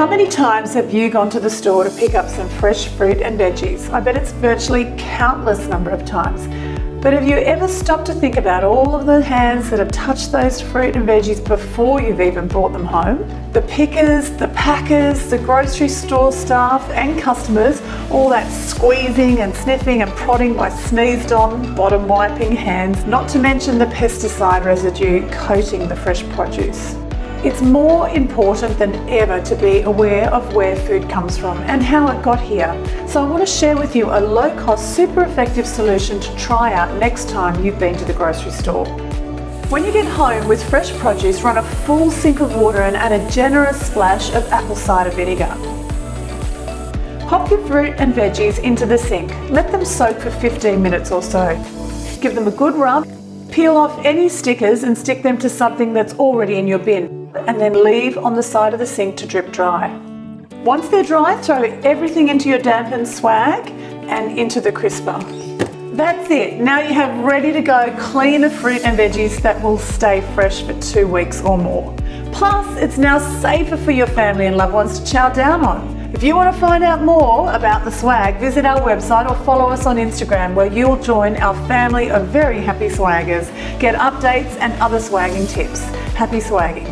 How many times have you gone to the store to pick up some fresh fruit and veggies? I bet it's virtually countless number of times. But have you ever stopped to think about all of the hands that have touched those fruit and veggies before you've even brought them home? The pickers, the packers, the grocery store staff and customers, all that squeezing and sniffing and prodding by sneezed on, bottom wiping hands, not to mention the pesticide residue coating the fresh produce. It's more important than ever to be aware of where food comes from and how it got here. So I want to share with you a low-cost, super effective solution to try out next time you've been to the grocery store. When you get home with fresh produce, run a full sink of water and add a generous splash of apple cider vinegar. Pop your fruit and veggies into the sink. Let them soak for 15 minutes or so. Give them a good rub. Peel off any stickers and stick them to something that's already in your bin, and then leave on the side of the sink to drip dry. Once they're dry, throw everything into your dampened swag and into the crisper. That's it. Now you have ready to go cleaner fruit and veggies that will stay fresh for 2 weeks or more. Plus, it's now safer for your family and loved ones to chow down on. If you want to find out more about the swag, visit our website or follow us on Instagram, where you'll join our family of very happy swaggers, get updates and other swagging tips. Happy swagging.